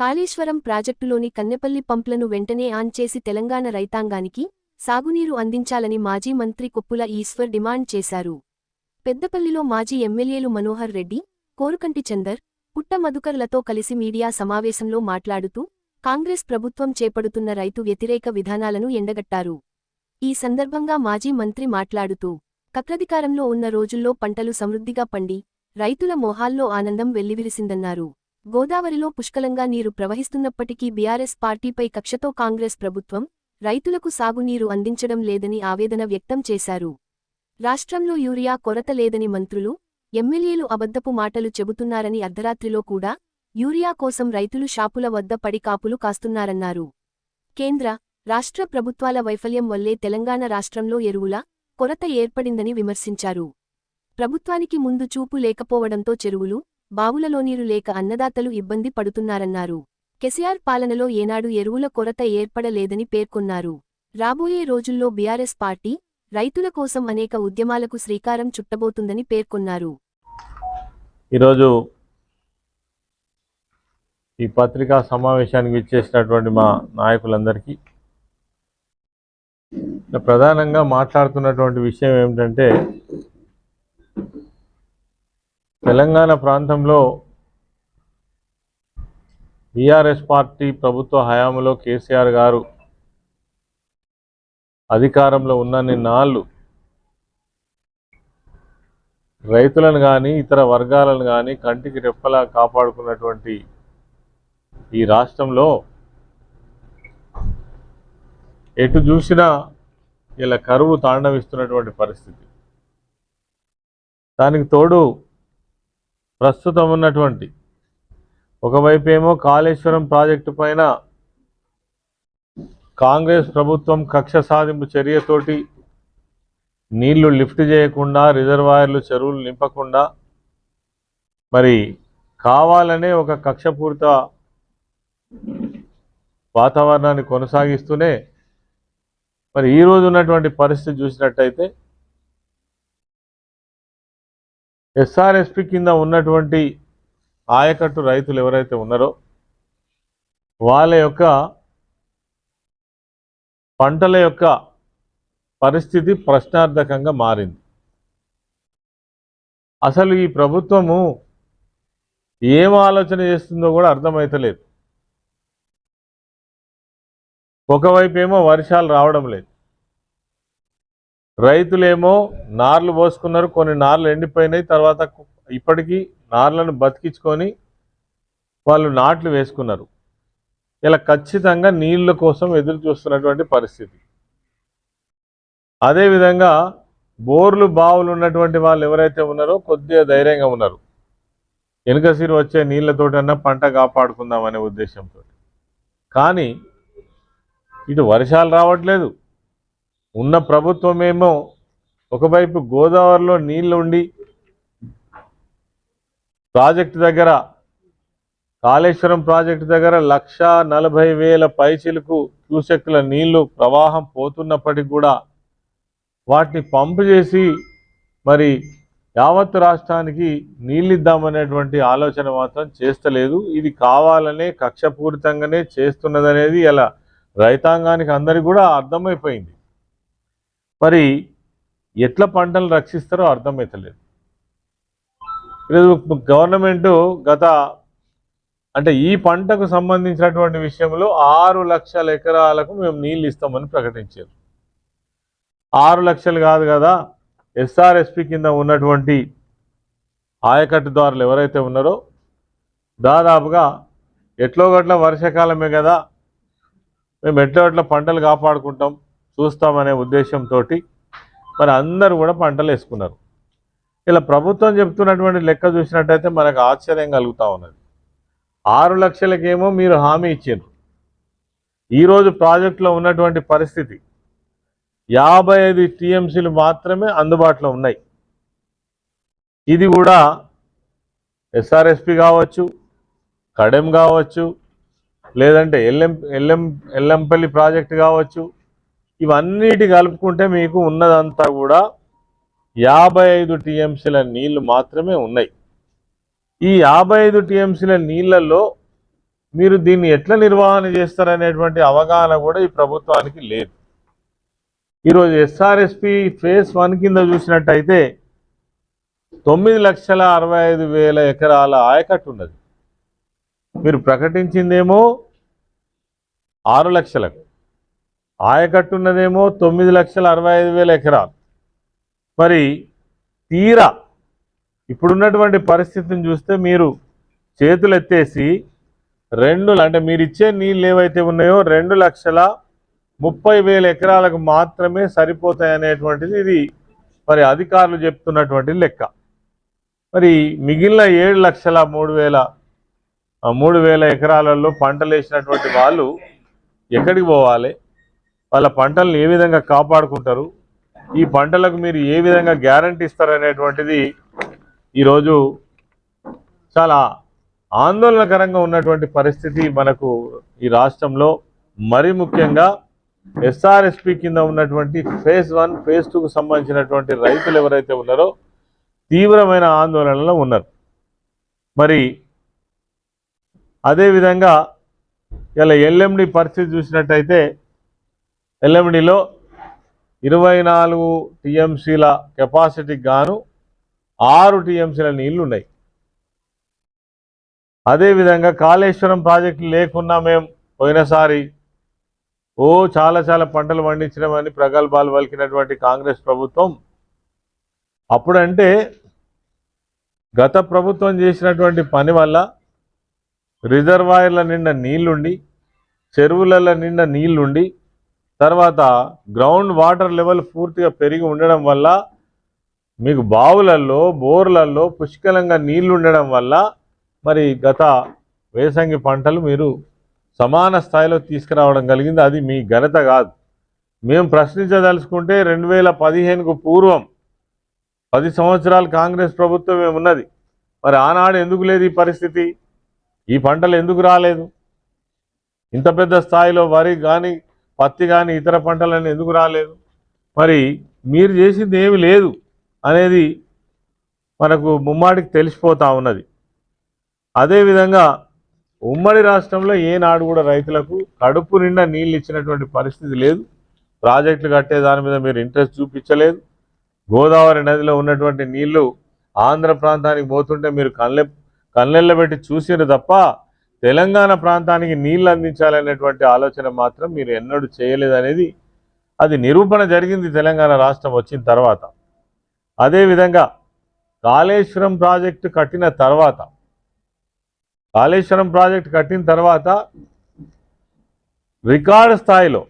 కాళేశ్వరం ప్రాజెక్టులోని కన్నెపల్లి పంప్లను వెంటనే ఆన్ చేసి తెలంగాణ రైతాంగానికి సాగునీరు అందించాలని మాజీ మంత్రి కొప్పుల ఈశ్వర్ డిమాండ్ చేశారు. పెద్దపల్లిలో మాజీ ఎమ్మెల్యేలు మనోహర్ రెడ్డి, కోరుకంటి చందర్, పుట్ట మధుకర్లతో కలిసి మీడియా సమావేశంలో మాట్లాడుతూ కాంగ్రెస్ ప్రభుత్వం చేపడుతున్న రైతు వ్యతిరేక విధానాలను ఎండగట్టారు. ఈ సందర్భంగా మాజీ మంత్రి మాట్లాడుతూ కక్రధికారంలో ఉన్న రోజుల్లో పంటలు సమృద్ధిగా పండి రైతుల మోహాల్లో ఆనందం వెల్లివిరిసిందన్నారు. గోదావరిలో పుష్కలంగా నీరు ప్రవహిస్తున్నప్పటికీ బీఆర్ఎస్ పార్టీపై కక్షతో కాంగ్రెస్ ప్రభుత్వం రైతులకు సాగునీరు అందించడం లేదని ఆవేదన వ్యక్తం చేశారు. రాష్ట్రంలో యూరియా కొరత లేదని మంత్రులు, ఎమ్మెల్యేలు అబద్ధపు మాటలు చెబుతున్నారని అర్ధరాత్రిలో కూడా యూరియా కోసం రైతులు షాపుల వద్ద పడి కాపులు కాస్తున్నారన్నారు. కేంద్ర, రాష్ట్ర ప్రభుత్వాల వైఫల్యం వల్లే తెలంగాణ రాష్ట్రంలో ఎరువుల కొరత ఏర్పడిందని విమర్శించారు. ప్రభుత్వానికి ముందు చూపు లేకపోవడంతో చెరువులు, బావులలో నీరు లేక అన్నదాతలు ఇబ్బంది పడుతున్నారన్నారు. కేసీఆర్ పాలనలో ఏనాడు ఎరువుల కొరత ఏర్పడలేదని పేర్కొన్నారు. రాబోయే రోజుల్లో బీఆర్ఎస్ పార్టీ రైతుల కోసం అనేక ఉద్యమాలకు శ్రీకారం చుట్టబోతుందని పేర్కొన్నారు. ఈరోజు ఈ పత్రికా సమావేశానికి విచ్చేసినటువంటి మా నాయకులందరికీ ప్రధానంగా మాట్లాడుతున్నటువంటి విషయం ఏమిటంటే, తెలంగాణ ప్రాంతంలో బీఆర్ఎస్ పార్టీ ప్రభుత్వ హయాంలో కేసీఆర్ గారు అధికారంలో ఉన్నన్ని నాళ్ళు రైతులను కానీ ఇతర వర్గాలను కానీ కంటికి రెప్పలా కాపాడుకున్నటువంటి ఈ రాష్ట్రంలో ఎటు చూసినా ఇలా కరువు తాండవిస్తున్నటువంటి పరిస్థితి. దానికి తోడు ప్రస్తుతం ఉన్నటువంటి ఒకవైపేమో కాళేశ్వరం ప్రాజెక్టు పైన కాంగ్రెస్ ప్రభుత్వం కక్ష సాధింపు చర్యతోటి నీళ్లు లిఫ్ట్ చేయకుండా, రిజర్వాయర్లు చెరువులు నింపకుండా మరి కావాలనే ఒక కక్షపూరిత వాతావరణాన్ని కొనసాగిస్తూనే మరి ఈరోజు ఉన్నటువంటి పరిస్థితి చూసినట్టయితే ఎస్ఆర్ఎస్పి కింద ఉన్నటువంటి ఆయకట్టు రైతులు ఎవరైతే ఉన్నారో వాళ్ళ యొక్క పంటల యొక్క పరిస్థితి ప్రశ్నార్థకంగా మారింది. అసలు ఈ ప్రభుత్వము ఏం ఆలోచన చేస్తుందో కూడా అర్థమైతలేదు. ఒకవైపేమో వర్షాలు రావడం లేదు, రైతులేమో నార్లు పోసుకున్నారు, కొన్ని నార్లు ఎండిపోయినాయి, తర్వాత ఇప్పటికీ నార్లను బతికించుకొని వాళ్ళు నాట్లు వేసుకున్నారు. ఇలా ఖచ్చితంగా నీళ్ళ కోసం ఎదురు చూస్తున్నటువంటి పరిస్థితి. అదేవిధంగా బోర్లు బావులు ఉన్నటువంటి వాళ్ళు ఎవరైతే ఉన్నారో కొద్దిగా ధైర్యంగా ఉన్నారు, వెనుకసిరి వచ్చే నీళ్లతోటన్నా పంట కాపాడుకుందామనే ఉద్దేశంతో. కానీ ఇటు వర్షాలు రావట్లేదు, ఉన్న ప్రభుత్వమేమో ఒకవైపు గోదావరిలో నీళ్లు ఉండి ప్రాజెక్టు దగ్గర, కాళేశ్వరం ప్రాజెక్టు దగ్గర 1,40,000 పైచిలకు క్యూసెక్కుల నీళ్లు ప్రవాహం పోతున్నప్పటికీ కూడా వాటిని పంపు చేసి మరి యావత్ రాష్ట్రానికి నీళ్ళు ఇద్దామనేటువంటి ఆలోచన మాత్రం చేస్తలేదు. ఇది కావాలనే కక్షపూరితంగానే చేస్తున్నదనేది ఇలా రైతాంగానికి అందరికీ కూడా అర్థమైపోయింది. మరి ఎట్లా పంటలు రక్షిస్తారో అర్థమవుతలేదు. ఈరోజు గవర్నమెంటు అంటే ఈ పంటకు సంబంధించినటువంటి విషయంలో 6 లక్షల ఎకరాలకు మేము నీళ్ళు ఇస్తామని ప్రకటించారు. 6 లక్షలు కాదు కదా, ఎస్ఆర్ఎస్పి కింద ఉన్నటువంటి ఆయకట్టుదారులు ఎవరైతే ఉన్నారో దాదాపుగా ఎట్లో గట్ల వర్షాకాలమే కదా, మేము ఎట్లా పంటలు కాపాడుకుంటాం చూస్తామనే ఉద్దేశంతో మరి అందరూ కూడా పంటలు వేసుకున్నారు. ఇలా ప్రభుత్వం చెప్తున్నటువంటి లెక్క చూసినట్టయితే మనకు ఆశ్చర్యం కలుగుతూ ఉన్నది. 6 లక్షలకేమో మీరు హామీ ఇచ్చారు. ఈరోజు ప్రాజెక్టులో ఉన్నటువంటి పరిస్థితి 55 టీఎంసీలు మాత్రమే అందుబాటులో ఉన్నాయి. ఇది కూడా ఎస్ఆర్ఎస్పి కావచ్చు, కడెం కావచ్చు, లేదంటే ఎల్లంపల్లి ప్రాజెక్టు కావచ్చు, ఇవన్నిటి కలుపుకుంటే మీకు ఉన్నదంతా కూడా 55 టీఎంసీల నీళ్లు మాత్రమే ఉన్నాయి. ఈ 55 టీఎంసీల నీళ్లలో మీరు దీన్ని ఎట్లా నిర్వహణ చేస్తారనేటువంటి అవగాహన కూడా ఈ ప్రభుత్వానికి లేదు. ఈరోజు ఎస్ఆర్ఎస్పి ఫేజ్ 1 కింద చూసినట్టయితే 9,65,000 ఎకరాల ఆయకట్టు ఉన్నది. మీరు ప్రకటించిందేమో 6 లక్షలకు, ఆయకట్టు ఉన్నదేమో 9,65,000 ఎకరాలు. మరి తీరా ఇప్పుడున్నటువంటి పరిస్థితిని చూస్తే మీరు చేతులు ఎత్తేసి అంటే మీరు ఇచ్చే నీళ్ళు ఏవైతే ఉన్నాయో 2,30,000 ఎకరాలకు మాత్రమే సరిపోతాయి అనేటువంటిది ఇది మరి అధికారులు చెప్తున్నటువంటి లెక్క. మరి మిగిలిన 7,03,000 ఎకరాలలో పంటలు వేసినటువంటి వాళ్ళు ఎక్కడికి పోవాలి? వాళ్ళ పంటలను ఏ విధంగా కాపాడుకుంటారు? ఈ పంటలకు మీరు ఏ విధంగా గ్యారంటీ ఇస్తారనేటువంటిది ఈరోజు చాలా ఆందోళనకరంగా ఉన్నటువంటి పరిస్థితి మనకు ఈ రాష్ట్రంలో. మరి ముఖ్యంగా ఎస్ఆర్ఎస్పి కింద ఉన్నటువంటి ఫేజ్ 1, ఫేజ్ 2కు సంబంధించినటువంటి రైతులు ఎవరైతే ఉన్నారో తీవ్రమైన ఆందోళనలో ఉన్నారు. మరి అదేవిధంగా ఇలా ఎల్ఎండి పరిస్థితి చూసినట్టయితే ఎల్ఎండిలో 24 టీఎంసీల కెపాసిటీకి గాను 6 టీఎంసీల నీళ్లు ఉన్నాయి. అదేవిధంగా కాళేశ్వరం ప్రాజెక్టు లేకున్నా మేము పోయినసారి చాలా పంటలు పండించడమని ప్రగల్భాలు పలికినటువంటి కాంగ్రెస్ ప్రభుత్వం అప్పుడంటే గత ప్రభుత్వం చేసినటువంటి పని వల్ల రిజర్వాయర్ల నిండా నీళ్లుండి, చెరువుల నిండా నీళ్లుండి, తర్వాత గ్రౌండ్ వాటర్ లెవెల్ పూర్తిగా పెరిగి ఉండడం వల్ల మీకు బావులలో, బోర్లలో పుష్కలంగా నీళ్లు ఉండడం వల్ల మరి గత వేసంగి పంటలు మీరు సమాన స్థాయిలో తీసుకురావడం కలిగింది. అది మీ ఘనత కాదు. మేము ప్రశ్నించదలుచుకుంటే 2015కు పూర్వం 10 సంవత్సరాలు కాంగ్రెస్ ప్రభుత్వమే ఉన్నది. మరి ఆనాడు ఎందుకు లేదు ఈ పరిస్థితి? ఈ పంటలు ఎందుకు రాలేదు? ఇంత పెద్ద స్థాయిలో వరి కానీ, పత్తి కానీ, ఇతర పంటలను ఎందుకు రాలేదు? మరి మీరు చేసింది ఏమి లేదు అనేది మనకు ముమ్మాటికి తెలిసిపోతూ ఉన్నది. అదేవిధంగా ఉమ్మడి రాష్ట్రంలో ఏనాడు కూడా రైతులకు కడుపు నిండా నీళ్ళు ఇచ్చినటువంటి పరిస్థితి లేదు. ప్రాజెక్టులు కట్టే దాని మీద మీరు ఇంట్రెస్ట్ చూపించలేదు. గోదావరి నదిలో ఉన్నటువంటి నీళ్లు ఆంధ్ర ప్రాంతానికి పోతుంటే మీరు కళ్ళెళ్ళబెట్టి చూసిరు తప్ప తెలంగాణ ప్రాంతానికి నీళ్లు అందించాలనేటువంటి ఆలోచన మాత్రం మీరు ఎన్నడూ చేయలేదనేది అది నిరూపణ జరిగింది తెలంగాణ రాష్ట్రం వచ్చిన తర్వాత. అదేవిధంగా కాళేశ్వరం ప్రాజెక్టు కట్టిన తర్వాత రికార్డు స్థాయిలో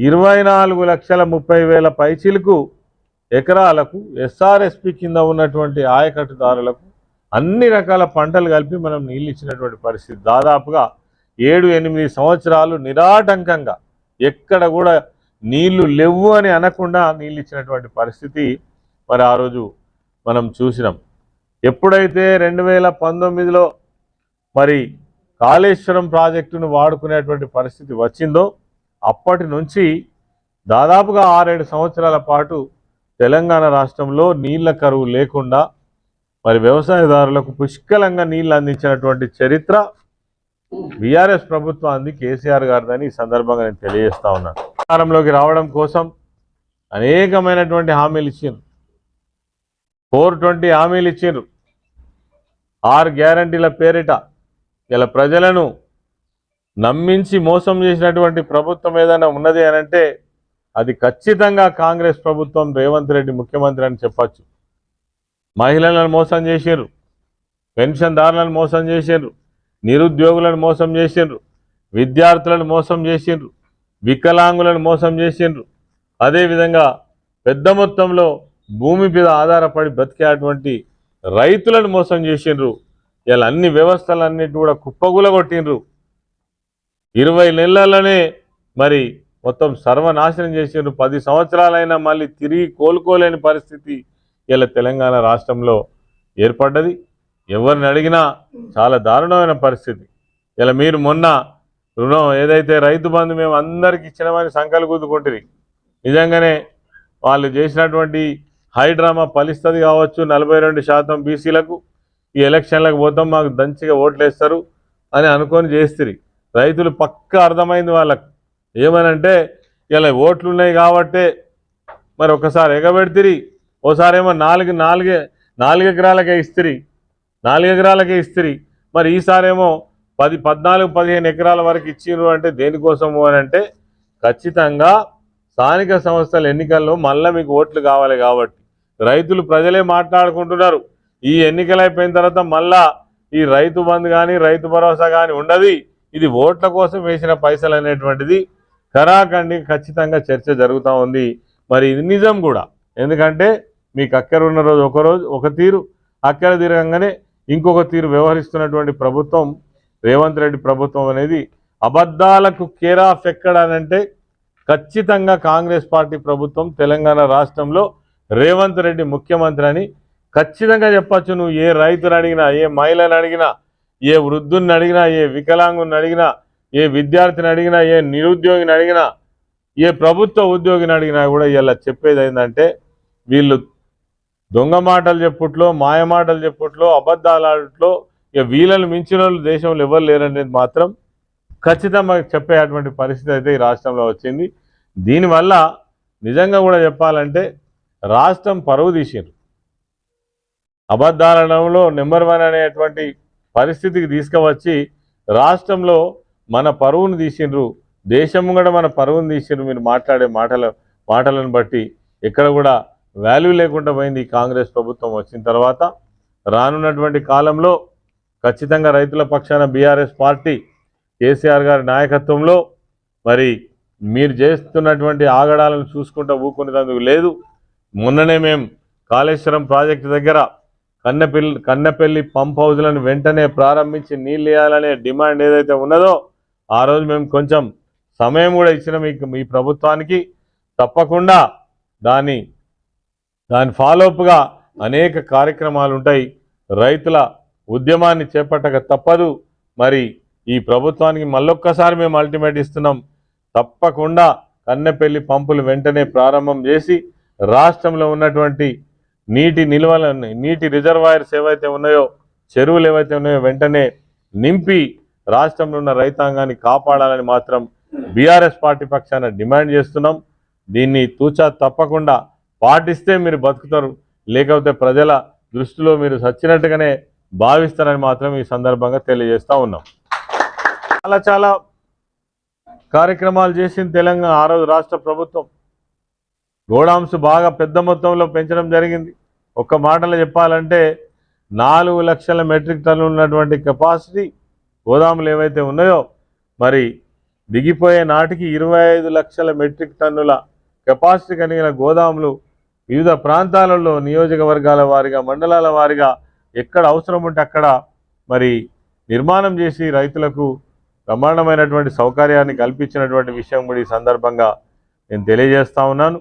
24,30,000 పైచిలకు ఎకరాలకు ఎస్ఆర్ఎస్పి కింద ఉన్నటువంటి ఆయకట్టుదారులకు అన్ని రకాల పంటలు కలిపి మనం నీళ్ళు ఇచ్చినటువంటి పరిస్థితి. దాదాపుగా 7-8 సంవత్సరాలు నిరాటంకంగా ఎక్కడ కూడా నీళ్లు లేవు అని అనకుండా నీళ్ళు ఇచ్చినటువంటి పరిస్థితి మరి ఆ రోజు మనం చూసినాం. ఎప్పుడైతే 2019లో మరి కాళేశ్వరం ప్రాజెక్టును వాడుకునేటువంటి పరిస్థితి వచ్చిందో అప్పటి నుంచి దాదాపుగా 6-7 సంవత్సరాల పాటు తెలంగాణ రాష్ట్రంలో నీళ్ల కరువు లేకుండా మరి వ్యవసాయదారులకు పుష్కలంగా నీళ్లు అందించినటువంటి చరిత్ర బీఆర్ఎస్ ప్రభుత్వాన్ని, కేసీఆర్ గారిదని ఈ సందర్భంగా నేను తెలియజేస్తా ఉన్నాను. అధికారంలోకి రావడం కోసం అనేకమైనటువంటి హామీలు ఇచ్చిండ్రు. 420 హామీలు ఇచ్చిండ్రు. 6 గ్యారంటీల పేరిట ఇలా ప్రజలను నమ్మించి మోసం చేసినటువంటి ప్రభుత్వం ఏదైనా ఉన్నది అనంటే అది ఖచ్చితంగా కాంగ్రెస్ ప్రభుత్వం, రేవంత్ రెడ్డి ముఖ్యమంత్రి అని చెప్పచ్చు. మహిళలను మోసం చేసిండ్రు, పెన్షన్దారులను మోసం చేసిండ్రు, నిరుద్యోగులను మోసం చేసిండ్రు, విద్యార్థులను మోసం చేసిండ్రు, వికలాంగులను మోసం చేసిండ్రు. అదేవిధంగా పెద్ద మొత్తంలో భూమి మీద ఆధారపడి బతికేటువంటి రైతులను మోసం చేసిండ్రు. ఇలా అన్ని వ్యవస్థలన్నిటి కూడా కుప్పగులగొట్టిండ్రు. 20 నెలలనే మరి మొత్తం సర్వనాశనం చేసిండ్రు. 10 సంవత్సరాలైనా మళ్ళీ తిరిగి కోలుకోలేని పరిస్థితి ఇలా తెలంగాణ రాష్ట్రంలో ఏర్పడ్డది. ఎవరిని అడిగినా చాలా దారుణమైన పరిస్థితి. ఇలా మీరు మొన్న రుణం ఏదైతే రైతు బంధు మేము అందరికి ఇచ్చినామని సంకలు గుద్దుకుంటుంది. నిజంగానే వాళ్ళు చేసినటువంటి హైడ్రామా ఫలిస్తుంది కావచ్చు. 42% బీసీలకు ఈ ఎలక్షన్లకు పోతాం, మాకు దంచిగా ఓట్లు వేస్తారు అని అనుకొని చేస్తుంది. రైతులు పక్కా అర్థమైంది వాళ్ళకు. ఏమనంటే ఇలా ఓట్లు ఉన్నాయి కాబట్టే మరి ఒకసారి ఎగబెడితిరి, ఓసారేమో 4 ఎకరాలకే ఇస్తిరి, 4 ఎకరాలకే ఇస్తిరి. మరి ఈసారేమో 14-15 ఎకరాల వరకు ఇచ్చిండ్రు అంటే దేనికోసము అని అంటే ఖచ్చితంగా స్థానిక సంస్థల ఎన్నికల్లో మళ్ళీ మీకు ఓట్లు కావాలి కాబట్టి రైతులు ప్రజలే మాట్లాడుకుంటున్నారు. ఈ ఎన్నికలు అయిపోయిన తర్వాత మళ్ళా ఈ రైతు బంధు కానీ రైతు భరోసా కానీ ఉండదు, ఇది ఓట్ల కోసం వేసిన పైసలు అనేటువంటిది ఖరాఖండి ఖచ్చితంగా చర్చ జరుగుతూ ఉంది. మరి ఇది నిజం కూడా. ఎందుకంటే మీకు అక్కర ఉన్న రోజు ఒక తీరు, అక్కర తిరగంగానే ఇంకొక తీరు వ్యవహరిస్తున్నటువంటి ప్రభుత్వం రేవంత్ రెడ్డి ప్రభుత్వం అనేది అబద్ధాలకు కేర్ ఆఫ్ ఎక్కడనంటే ఖచ్చితంగా కాంగ్రెస్ పార్టీ ప్రభుత్వం తెలంగాణ రాష్ట్రంలో రేవంత్ రెడ్డి ముఖ్యమంత్రి అని ఖచ్చితంగా చెప్పచ్చు. నువ్వు ఏ రైతుని అడిగినా, ఏ మహిళని అడిగినా, ఏ వృద్ధుని అడిగినా, ఏ వికలాంగుని అడిగినా, ఏ విద్యార్థిని అడిగినా, ఏ నిరుద్యోగిని అడిగినా, ఏ ప్రభుత్వ ఉద్యోగిని అడిగినా కూడా ఇలా చెప్పేది ఏంటంటే వీళ్ళు దొంగ మాటలు చెప్పుట్లో, మాయ మాటలు చెప్పుట్లో, అబద్ధాలాట్లో ఇక వీళ్ళని మించిన వాళ్ళు దేశంలో ఎవరు లేరనేది మాత్రం ఖచ్చితంగా చెప్పేటువంటి పరిస్థితి అయితే ఈ రాష్ట్రంలో వచ్చింది. దీనివల్ల నిజంగా కూడా చెప్పాలంటే రాష్ట్రం పరువు తీసిండ్రు. అబద్ధాలడంలో నెంబర్ 1 అనేటువంటి పరిస్థితికి తీసుకువచ్చి రాష్ట్రంలో మన పరువును తీసిండ్రు, దేశం కూడా మన పరువును తీసిండ్రు. మీరు మాట్లాడే మాటలను బట్టి ఎక్కడ కూడా వాల్యూ లేకుండా పోయింది ఈ కాంగ్రెస్ ప్రభుత్వం వచ్చిన తర్వాత. రానున్నటువంటి కాలంలో ఖచ్చితంగా రైతుల పక్షాన బీఆర్ఎస్ పార్టీ కేసీఆర్ గారి నాయకత్వంలో మరి మీరు చేస్తున్నటువంటి ఆగడాలను చూసుకుంటూ ఊకునేందుకు లేదు. మొన్ననే మేము కాళేశ్వరం ప్రాజెక్టు దగ్గర కన్నెపల్లి పంప్ హౌజ్లను వెంటనే ప్రారంభించి నీళ్ళు వేయాలనే డిమాండ్ ఏదైతే ఉన్నదో ఆ రోజు మేము కొంచెం సమయం కూడా ఇచ్చిన మీ ప్రభుత్వానికి. తప్పకుండా దాని ఫాలోఅప్గా అనేక కార్యక్రమాలు ఉంటాయి. రైతుల ఉద్యమాన్ని చేపట్టక తప్పదు. మరి ఈ ప్రభుత్వానికి మళ్ళొక్కసారి మేము అల్టిమేట్ ఇస్తున్నాం, తప్పకుండా కన్నెపల్లి పంపులు వెంటనే ప్రారంభం చేసి రాష్ట్రంలో ఉన్నటువంటి నీటి రిజర్వాయర్స్ ఏవైతే ఉన్నాయో, చెరువులు ఏవైతే ఉన్నాయో వెంటనే నింపి రాష్ట్రంలో ఉన్న రైతాంగాన్ని కాపాడాలని మాత్రం బీఆర్ఎస్ పార్టీ పక్షాన డిమాండ్ చేస్తున్నాం. దీన్ని తూచా తప్పకుండా పాటిస్తే మీరు బతుకుతారు, లేకపోతే ప్రజల దృష్టిలో మీరు సచ్చినట్టుగానే భావిస్తారని మాత్రం ఈ సందర్భంగా తెలియజేస్తూ ఉన్నాం. చాలా కార్యక్రమాలు చేసింది తెలంగాణ ఆ రోజు రాష్ట్ర ప్రభుత్వం. గోడామ్స్ బాగా పెద్ద మొత్తంలో పెంచడం జరిగింది. ఒక్క మాటలో చెప్పాలంటే 4 లక్షల మెట్రిక్ టన్నులు ఉన్నటువంటి కెపాసిటీ గోదాములు ఏవైతే ఉన్నాయో మరి దిగిపోయే నాటికి 25 లక్షల మెట్రిక్ టన్నుల కెపాసిటీ కలిగిన గోదాములు వివిధ ప్రాంతాలలో నియోజకవర్గాల వారీగా, మండలాల వారీగా ఎక్కడ అవసరం ఉంటే అక్కడ మరి నిర్మాణం చేసి రైతులకు బ్రహ్మాండమైనటువంటి సౌకర్యాన్ని కల్పించినటువంటి విషయం కూడా ఈ సందర్భంగా నేను తెలియజేస్తా ఉన్నాను.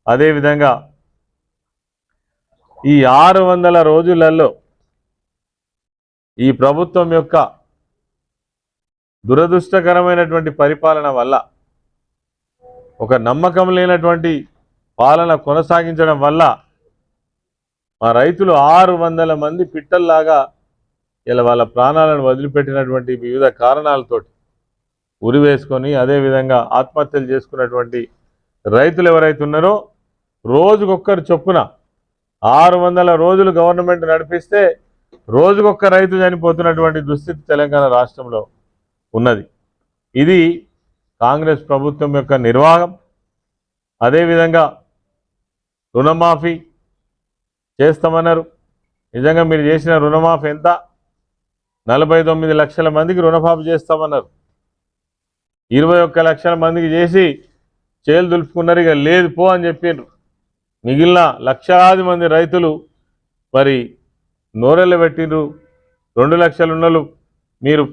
అదేవిధంగా ఈ 600 రోజులలో ఈ ప్రభుత్వం యొక్క దురదృష్టకరమైనటువంటి పరిపాలన వల్ల, ఒక నమ్మకం లేనటువంటి పాలన కొనసాగించడం వల్ల మా రైతులు 600 మంది పిట్టల్లాగా ఇలా వాళ్ళ ప్రాణాలను వదిలిపెట్టినటువంటి వివిధ కారణాలతోటి ఉరివేసుకొని అదేవిధంగా ఆత్మహత్యలు చేసుకున్నటువంటి రైతులు ఎవరైతే ఉన్నారో రోజుకొక్కరు చొప్పున 600 రోజులు గవర్నమెంట్ నడిపిస్తే రోజుకొక్క రైతు చనిపోతున్నటువంటి దుస్థితి తెలంగాణ రాష్ట్రంలో ఉన్నది. ఇది కాంగ్రెస్ ప్రభుత్వం యొక్క నిర్వాహం. అదేవిధంగా రుణమాఫీ చేస్తామన్నారు. నిజంగా మీరు చేసిన రుణమాఫీ ఎంత? 49 లక్షల మందికి రుణమాఫీ చేస్తామన్నారు. 21 లక్షల మందికి చేసి చేలు దులుపుకున్నారు. ఇక లేదు పో అని చెప్పిండ్రు. మిగిలిన లక్షలాది మంది రైతులు మరి నోరెళ్ళు పెట్టిండ్రు. 2 లక్షలు ఉన్నోళ్ళు మీరు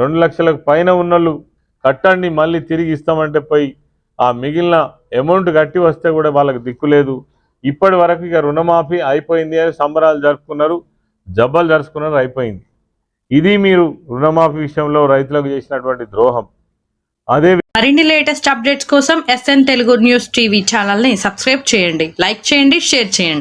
2 లక్షలకు పైన ఉన్నోళ్ళు కట్టండి మళ్ళీ తిరిగి ఇస్తామంటే పోయి ఆ మిగిలిన అమౌంట్ కట్టి వస్తే కూడా వాళ్ళకి దిక్కులేదు. ఇప్పటి వరకు ఇక రుణమాఫీ అయిపోయింది అని సంబరాలు జరుపుకున్నారు, జబ్బలు జరుపుకున్నారు, అయిపోయింది. ఇది మీరు రుణమాఫీ విషయంలో రైతులకు చేసినటువంటి ద్రోహం. అదే మరిన్ని లేటెస్ట్ అప్డేట్స్ కోసం SN తెలుగు న్యూస్ టీవీ ఛానల్ని సబ్స్క్రైబ్ చేయండి, లైక్ చేయండి, షేర్ చేయండి.